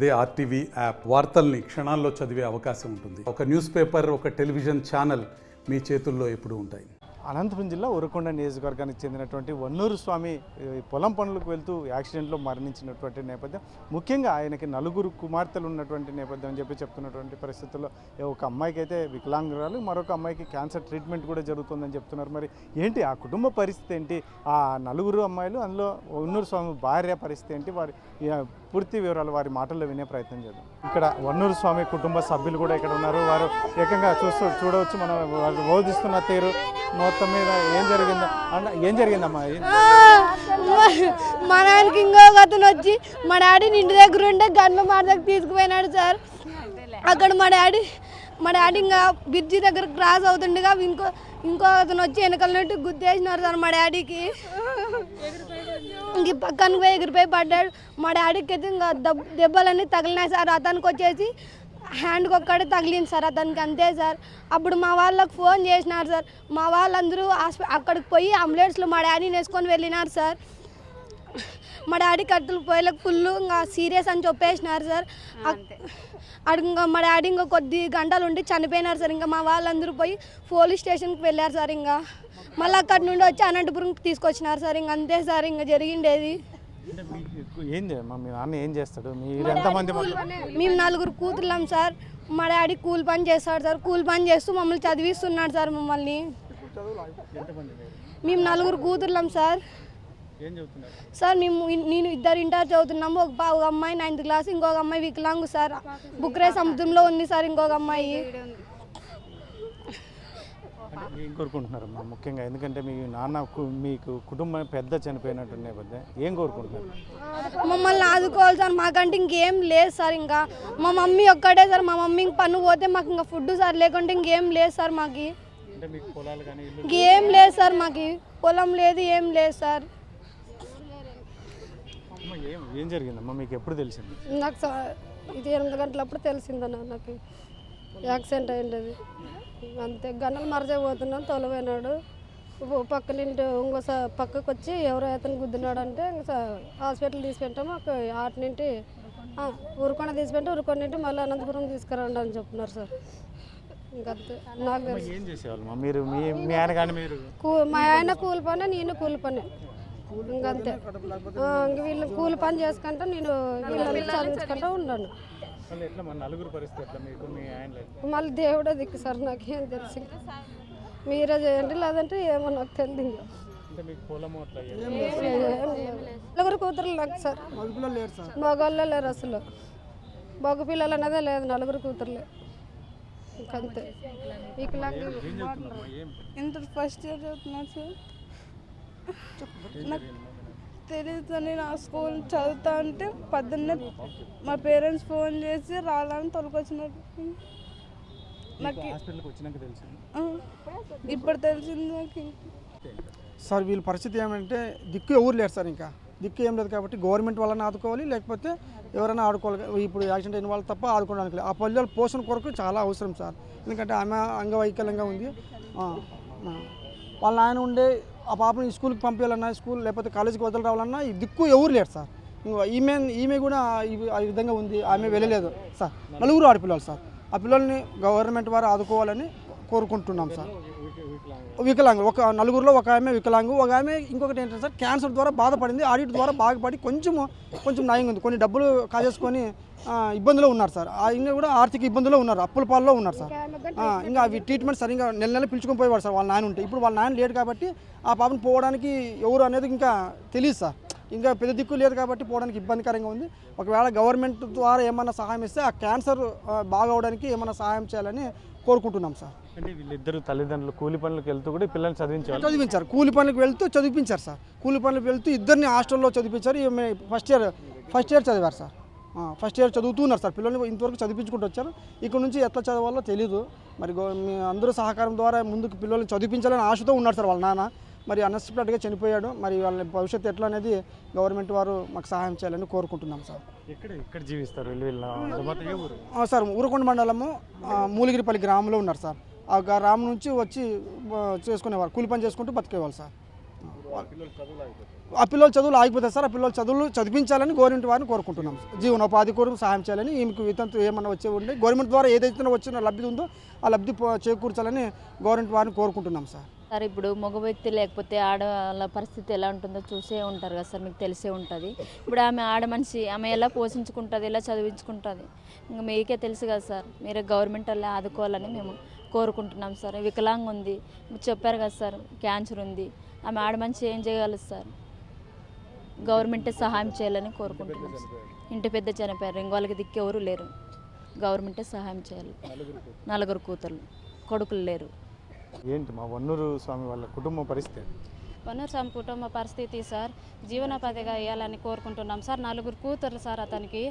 అదే RTV app వార్తల్ని క్షణాల్లో చదివే అవకాశం ఉంటుంది. ఒక న్యూస్ పేపర్, ఒక టెలివిజన్ ఛానల్ మీ చేతుల్లో ఎప్పుడూ ఉంటాయి. అనంతపురం జిల్లా ఉరకొండ నియోజకవర్గానికి చెందినటువంటి వన్నూరు స్వామి పొలం పనులకు వెళ్తూ యాక్సిడెంట్లో మరణించినటువంటి నేపథ్యం, ముఖ్యంగా ఆయనకి నలుగురు కుమార్తెలు ఉన్నటువంటి నేపథ్యం అని చెప్పి చెప్తున్నటువంటి పరిస్థితుల్లో ఒక అమ్మాయికి అయితే వికలాంగురాలు, మరొక అమ్మాయికి క్యాన్సర్ ట్రీట్మెంట్ కూడా జరుగుతుందని చెప్తున్నారు. మరి ఏంటి ఆ కుటుంబ పరిస్థితి ఏంటి, ఆ నలుగురు అమ్మాయిలు, అందులో వన్నూరు స్వామి భార్య పరిస్థితి ఏంటి, వారి పూర్తి వివరాలు వారి మాటల్లో వినే ప్రయత్నం చేద్దాం. ఇక్కడ వన్నూరు స్వామి కుటుంబ సభ్యులు కూడా ఇక్కడ ఉన్నారు. వారు ఏకంగా చూడవచ్చు మనం వారు బోధిస్తున్న తీరు మొత్తం మీద ఏం జరిగిందమ్మా? మా నాన్నకి ఇంకొక అతను వచ్చి మా డాడీని ఇంటి దగ్గర ఉంటే గన్మ మాట దగ్గర తీసుకుపోయినాడు సార్. అక్కడ మా డాడీ ఇంకా బ్రిడ్జి దగ్గర క్రాస్ అవుతుండగా ఇంకో అతను వచ్చి వెనకాల నుండి గుద్దేసినారు సార్ మా డాడీకి. ఇంక పక్కన పోయి ఎగిరిపోయి పడ్డాడు. మా డాడీకి అయితే ఇంకా దెబ్బలన్నీ తగిలినాయి సార్. అతనికి వచ్చేసి హ్యాండ్కి ఒక్కడే తగిలింది సార్ అతనికి, అంతే సార్. అప్పుడు మా వాళ్ళకి ఫోన్ చేసినారు సార్. మా వాళ్ళందరూ అక్కడికి పోయి అంబులెన్స్లో మా డాడీని వేసుకొని వెళ్ళినారు సార్. మా డాడీ కత్తులు పోయేలకు ఫుల్ ఇంకా సీరియస్ అని చెప్పేసినారు సార్. ఇంకా మా డాడీ ఇంకా కొద్ది గంటలు ఉండి చనిపోయినారు సార్. ఇంకా మా వాళ్ళందరూ పోయి పోలీస్ స్టేషన్కి వెళ్ళారు సార్. ఇంకా మళ్ళీ అక్కడి నుండి వచ్చి అనంతపురంకి తీసుకొచ్చినారు సార్. ఇంక అంతే సార్ ఇంకా జరిగిండేది. మీ నాన్న ఏం చేస్తాడు? మీరు ఎంతమంది? మేము నలుగురు కూతుర్లాం సార్. మా డాడీ కూలి పని చేస్తాడు సార్. కూలి పని చేస్తూ మమ్మల్ని చదివిస్తున్నాడు సార్. మమ్మల్ని మేము నలుగురు కూతుర్లాం సార్. సార్ నేను ఇద్దరు ఇంటర్ చదువుతున్నాము. ఒక అమ్మాయి 9th క్లాస్, ఇంకొక అమ్మాయి వికలాంగు సార్. బుక్రే సముద్రంలో ఉంది సార్ ఇంకొక అమ్మాయి. ఏం కోరుకుంటున్నారమ్మా ముఖ్యంగా? ఎందుకంటే మీ నాన్న మీకు కుటుంబం పెద్ద చనిపోయినట్టు నేపథ్యం, ఏం కోరుకుంటున్నారు? మమ్మల్ని ఆదుకోవాలి సార్. మాకంటే ఇంకేం లేదు సార్. ఇంకా మా మమ్మీ ఒక్కటే సార్. మా మమ్మీ పన్ను పోతే మాకు ఇంకా ఫుడ్ సార్, లేకుంటే ఇంకేం లేదు సార్. మాకు ఇంకేం లేదు సార్. మాకు పొలం లేదు, ఏం లేదు సార్. ఏం జరిగిందమ్మా మీకు? ఎప్పుడు తెలిసింది? నాకు ఇది 8 గంటలప్పుడు తెలిసిందన్న. నాకు యాక్సిడెంట్ అయ్యింది. అంతే గన్నలు మరచిపోతున్నాను, తొలపోయినాడు. పక్కనింటి ఇంకో పక్కకు వచ్చి ఎవరో అతను గుద్దినాడు అంటే హాస్పిటల్ తీసుకెళ్తాము. ఆటి నుండి ఉరకొండ తీసుకెళ్తే ఉరకొండ నుండి మళ్ళీ అనంతపురం తీసుకురండి అని చెప్తున్నారు సార్. ఇంకంతే. నాకు ఏం చేసేవాళ్ళు మీరు? మీ ఆయన కానీ మీరు? మా ఆయన కూలి పని, నేను కూలి పని. ఇంకంతే. ఇంక వీళ్ళు కూలి పని చేసుకుంటా, నేను వీళ్ళని చదివించుకుంటా ఉన్నాను. మళ్ళీ దేవుడే దిక్కు సార్. నాకేం తెలుసు, మీరే చేయండి, లేదంటే ఏమో నాకు తెలియదు. నలుగురు కూతురు నాకు సార్. మగవాళ్ళే లేరు అసలు. మగ పిల్లలు అన్నదే లేదు, నలుగురు కూతురులే. ఇంకంతే. ఇంటర్ ఫస్ట్ ఇయర్ చదువుతున్నాను సార్. నాకు తెలియదు, నేను ఆ స్కూల్ చదువుతా ఉంటే పొద్దున్నే మా పేరెంట్స్ ఫోన్ చేసి రాలని తొలకొచ్చినట్టు నాకు ఇప్పుడు తెలిసింది. నాకు సార్ వీళ్ళ పరిస్థితి ఏమంటే దిక్కు ఎవరు లేరు సార్. ఇంకా దిక్కు ఏం లేదు కాబట్టి గవర్నమెంట్ వాళ్ళని ఆదుకోవాలి, లేకపోతే ఎవరైనా ఆడుకోవాలి. ఇప్పుడు యాక్సిడెంట్ అయిన వాళ్ళు తప్ప ఆడుకోవడానికి ఆ పల్లెల పోషణ కొరకు చాలా అవసరం సార్. ఎందుకంటే ఆమె అంగవైకల్యంగా ఉంది. వాళ్ళ ఆయన ఉండే ఆ పాపని స్కూల్కి పంపించాలన్నా, స్కూల్ లేకపోతే కాలేజీకి వదిలి రావాలన్నా ఈ దిక్కు ఎవరు లేరు సార్. ఈమె కూడా ఆ విధంగా ఉంది. ఆమె వెళ్ళలేదు సార్. నలుగురు ఆడపిల్లలు సార్. ఆ పిల్లల్ని గవర్నమెంట్ వారు ఆదుకోవాలని కోరుకుంటున్నాం సార్. వికలాంగు ఒక నలుగురిలో ఒక ఆమె వికలాంగు, ఒక ఆమె ఇంకొకటి ఏంటంటే సార్ క్యాన్సర్ ద్వారా బాధపడింది. ఆడిట్ ద్వారా బాగుపడి కొంచెం నయంగా ఉంది. కొన్ని డబ్బులు కాజేసుకొని ఇబ్బందులో ఉన్నారు సార్. ఆయన కూడా ఆర్థిక ఇబ్బందులో ఉన్నారు, అప్పుల పాల్లో ఉన్నారు సార్. ఇంకా అవి ట్రీట్మెంట్ సరిగ్గా నెల పిలుచుకొని పోయేవాడు సార్ వాళ్ళ నాయన ఉంటే. ఇప్పుడు వాళ్ళ నాయన లేడు కాబట్టి ఆ పాపను పోవడానికి ఎవరు అనేది ఇంకా తెలియదు సార్. ఇంకా పెద్ద దిక్కు లేదు కాబట్టి పోవడానికి ఇబ్బందికరంగా ఉంది. ఒకవేళ గవర్నమెంట్ ద్వారా ఏమన్నా సహాయం ఇస్తే ఆ క్యాన్సర్ బాగవడానికి ఏమన్నా సహాయం చేయాలని కోరుకుంటున్నాం సార్. అంటే వీళ్ళిద్దరు తల్లిదండ్రులు కూలి పనులకు వెళ్తూ కూడా పిల్లల్ని చదివించారు. కూలి పనులకు వెళ్తూ చదివించారు సార్. కూలి పనులకు వెళ్తూ ఇద్దరిని హాస్టల్లో చదివించారు. ఫస్ట్ ఇయర్ చదివారు సార్. ఫస్ట్ ఇయర్ చదువుతున్నారు సార్. పిల్లల్ని ఇంతవరకు చదివించుకుంటూ వచ్చారు. ఇక్కడ నుంచి ఎట్లా చదవాలో తెలీదు. మరి అందరూ సహకారం ద్వారా ముందుకు పిల్లల్ని చదివించాలని ఆశతో ఉన్నారు సార్ వాళ్ళ నాన్న. మరి అన్ఎక్స్పెక్టెడ్గా చనిపోయాడు. మరి వాళ్ళ భవిష్యత్తు ఎట్లా అనేది గవర్నమెంట్ వారు మాకు సహాయం చేయాలని కోరుకుంటున్నాం సార్. ఎక్కడ జీవిస్తారు సార్? ఉరకొండ మండలము మూలిగిరిపల్లి గ్రామంలో ఉన్నారు సార్. ఆ గ్రామం నుంచి వచ్చి చేసుకునేవారు, కూలి పని చేసుకుంటూ బతికేవాళ్ళు సార్. ఆ పిల్లలు చదువులు ఆగిపోతాయి సార్. ఆ పిల్లలు చదువులు చదివించాలని గవర్నమెంట్ వారిని కోరుకుంటున్నాం. జీవనోపాధి కొరకు సహాయం చేయాలని, ఈమెకు వితంతు ఏమన్నా వచ్చే ఉంటే గవర్నమెంట్ ద్వారా ఏదైతే వచ్చిన లబ్ధి ఉందో ఆ లబ్ధి చేకూర్చాలని గవర్నమెంట్ వారిని కోరుకుంటున్నాం సార్. సార్ ఇప్పుడు మగ వ్యక్తి లేకపోతే ఆడవాళ్ళ పరిస్థితి ఎలా ఉంటుందో చూసే ఉంటారు కదా సార్, మీకు తెలిసే ఉంటుంది. ఇప్పుడు ఆమె ఆడ మనిషి, ఆమె ఎలా పోషించుకుంటుంది, ఎలా చదివించుకుంటుంది, ఇంకా మీకే తెలుసు కదా సార్. మీరే గవర్నమెంట్ వల్ల ఆదుకోవాలని మేము కోరుకుంటున్నాం సార్. వికలాంగ ఉంది, మీరు చెప్పారు కదా సార్, క్యాన్సర్ ఉంది, ఆమె ఆడ మనిషి ఏం చేయగలదు సార్? గవర్నమెంటే సహాయం చేయాలని కోరుకుంటున్నాం సార్. ఇంటి పెద్ద చనిపోయారు, ఇంక వాళ్ళకి దిక్కెవరు లేరు, గవర్నమెంటే సహాయం చేయాలి. 4 కూతుర్లు, కొడుకులు లేరు. ఏంటి మా వన్నూరు స్వామి వాళ్ళ కుటుంబ పరిస్థితి? వన్నూరు స్వామి కుటుంబ పరిస్థితి సార్ జీవనోపాధిగా వేయాలని కోరుకుంటున్నాం సార్. 4 కూతుర్లు సార్. అతనికి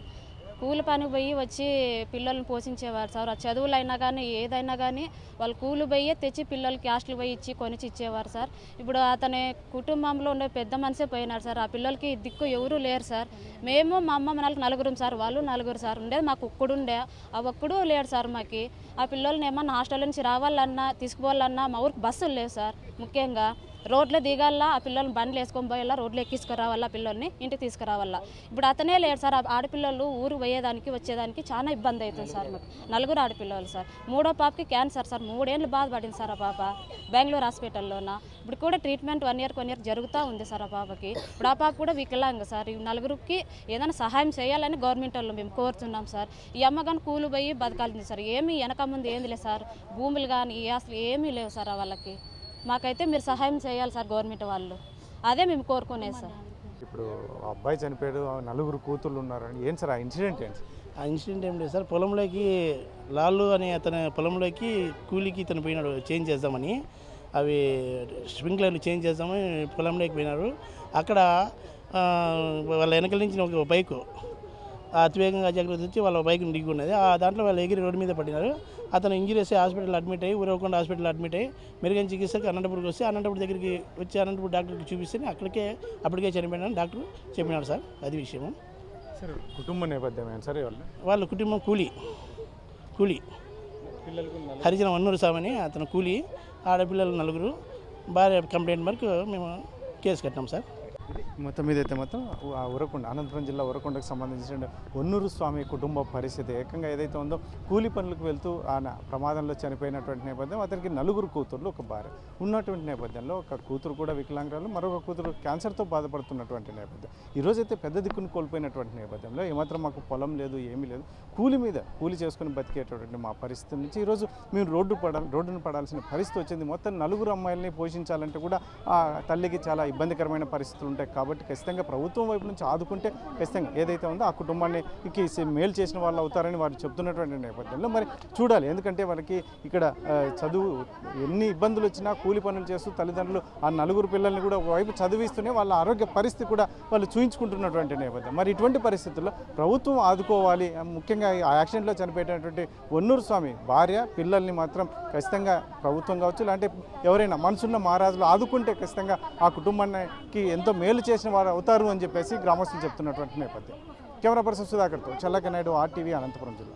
కూలి పనికి పోయి వచ్చి పిల్లల్ని పోషించేవారు సార్. ఆ చదువులైనా కానీ ఏదైనా కానీ వాళ్ళు కూలి పోయి తెచ్చి పిల్లలకి హాస్టల్ పోయి ఇచ్చి కొనిచి ఇచ్చేవారు సార్. ఇప్పుడు అతని కుటుంబంలో ఉండే పెద్ద మనిషే పోయినారు సార్. ఆ పిల్లలకి దిక్కు ఎవరూ లేరు సార్. మేము మా అమ్మ మనకు 4 సార్, వాళ్ళు 4 సార్. ఉండేది మాకు ఒక్కడుండే, ఆ ఒక్కడు లేడు సార్. మాకు ఆ పిల్లల్ని ఏమన్నా హాస్టల్ నుంచి రావాలన్నా తీసుకుపోవాలన్నా మా ఊరికి బస్సులు లేవు సార్. ముఖ్యంగా రోడ్లో దిగాల, ఆ పిల్లల్ని బండ్లు వేసుకొని పోయేలా, రోడ్లు ఎక్కించుకురావాలా, పిల్లల్ని ఇంటికి తీసుకురావాలా. ఇప్పుడు అతనే లేడు సార్. ఆడపిల్లలు ఊరు పోయేదానికి వచ్చేదానికి చాలా ఇబ్బంది అవుతుంది సార్. మాకు 4 ఆడపిల్లలు సార్. 3వ పాపకి క్యాన్సర్ సార్. 3 ఏళ్ళు బాధపడింది సార్ ఆ పాప బెంగళూరు హాస్పిటల్లోన. ఇప్పుడు కూడా ట్రీట్మెంట్ 1 ఇయర్ జరుగుతూ ఉంది సార్ ఆ పాపకి. ఇప్పుడు ఆ పాప కూడా వికలాంగ సార్. ఈ 4కి ఏదైనా సహాయం చేయాలని గవర్నమెంట్ వాళ్ళు మేము కోరుతున్నాం సార్. ఈ అమ్మ కానీ కూలి పోయి బతకాల్సింది సార్. ఏమీ వెనక ముందు ఏంది లేదు సార్. భూములు కానీ అసలు ఏమీ లేవు సార్ వాళ్ళకి. మాకైతే మీరు సహాయం చేయాలి సార్ గవర్నమెంట్ వాళ్ళు, అదే మేము కోరుకునేది సార్. ఇప్పుడు ఆ అబ్బాయి చనిపోయాడు, 4 కూతుర్లు ఉన్నారని ఏంటి సార్ ఆ ఇన్సిడెంట్ ఏంటి? ఆ ఇన్సిడెంట్ ఏం లేదు సార్. పొలంలోకి లాలు అనే అతని పొలంలోకి కూలికి ఇతను పోయినాడు చేంజ్ చేద్దామని. అవి స్ప్రింక్లర్లు చేంజ్ చేద్దామని పొలంలోకి పోయినారు. అక్కడ వాళ్ళ వెనకల నుంచి ఒక బైకు అతివేగంగా జాగ్రత్త వచ్చి వాళ్ళ బైక్ని దిగి ఉన్నది. ఆ దాంట్లో వాళ్ళు ఎగిరి రోడ్డు మీద పడినారు. అతను ఇంజరీస్ హాస్పిటల్ అడ్మిట్ అయ్యి, ఊరవకొండ హాస్పిటల్ అడ్మిట్ అయ్యి మెరుగైన చికిత్సకి అనంతపురంకి వస్తే అనంతపురం దగ్గరికి వచ్చి అనంతపురం డాక్టర్కి చూపిస్తే అప్పటికే చనిపోయినాను డాక్టర్ చెప్పినాడు సార్. అది విషయము సార్. కుటుంబ నేపథ్యం ఏంటి సార్? వాళ్ళ కుటుంబం కూలి హరిజన వన్నూరు స్వామి అతను కూలి, ఆడపిల్లలు 4, భార్య కంప్లైంట్ వరకు మేము కేసు కట్టినాం సార్. మొత్తం మీదైతే మొత్తం ఉరకొండ, అనంతపురం జిల్లా ఉరకొండకు సంబంధించిన వన్నూరు స్వామి కుటుంబ పరిస్థితి ఏకంగా ఏదైతే ఉందో కూలి పనులకు వెళ్తూ ఆయన ప్రమాదంలో చనిపోయినటువంటి నేపథ్యం. అతనికి 4 కూతుర్లు, ఒక భార్య ఉన్నటువంటి నేపథ్యంలో ఒక కూతురు కూడా వికలాంగురాలు, మరొక కూతురు క్యాన్సర్తో బాధపడుతున్నటువంటి నేపథ్యం. ఈరోజైతే పెద్ద దిక్కును కోల్పోయినటువంటి నేపథ్యంలో ఏమాత్రం మాకు పొలం లేదు, ఏమీ లేదు, కూలి చేసుకుని బతికేటటువంటి మా పరిస్థితి నుంచి ఈరోజు మేము రోడ్డును పడాల్సిన పరిస్థితి వచ్చింది. మొత్తం 4 అమ్మాయిల్ని పోషించాలంటే కూడా ఆ తల్లికి చాలా ఇబ్బందికరమైన పరిస్థితులు ఉంటాయి. కాబట్టి ఖచ్చితంగా ప్రభుత్వం వైపు నుంచి ఆదుకుంటే ఖచ్చితంగా ఏదైతే ఉందో ఆ కుటుంబాన్ని మేలు చేసిన వాళ్ళు అవుతారని వారు చెప్తున్నటువంటి నేపథ్యంలో మరి చూడాలి. ఎందుకంటే వాళ్ళకి ఇక్కడ చదువు ఎన్ని ఇబ్బందులు వచ్చినా కూలి పనులు చేస్తూ తల్లిదండ్రులు ఆ 4 పిల్లల్ని కూడా ఒకవైపు చదివిస్తూనే వాళ్ళ ఆరోగ్య పరిస్థితి కూడా వాళ్ళు చూయించుకుంటున్నటువంటి నేపథ్యం. మరి ఇటువంటి పరిస్థితుల్లో ప్రభుత్వం ఆదుకోవాలి. ముఖ్యంగా ఆ యాక్సిడెంట్లో చనిపోయేటటువంటి వన్నూరు స్వామి భార్య, పిల్లల్ని మాత్రం ఖచ్చితంగా ప్రభుత్వం కావచ్చు, ఇలాంటి ఎవరైనా మనసున్న మహారాజులు ఆదుకుంటే ఖచ్చితంగా ఆ కుటుంబానికి ఎంతో మేలు చేసిన వారు అవుతారు అని చెప్పేసి గ్రామస్తులు చెప్తున్నటువంటి నేపథ్యం. కెమెరా పర్సన్ సుధాకర్తో చల్లక నాయుడు, RTV, అనంతపురం జిల్లా.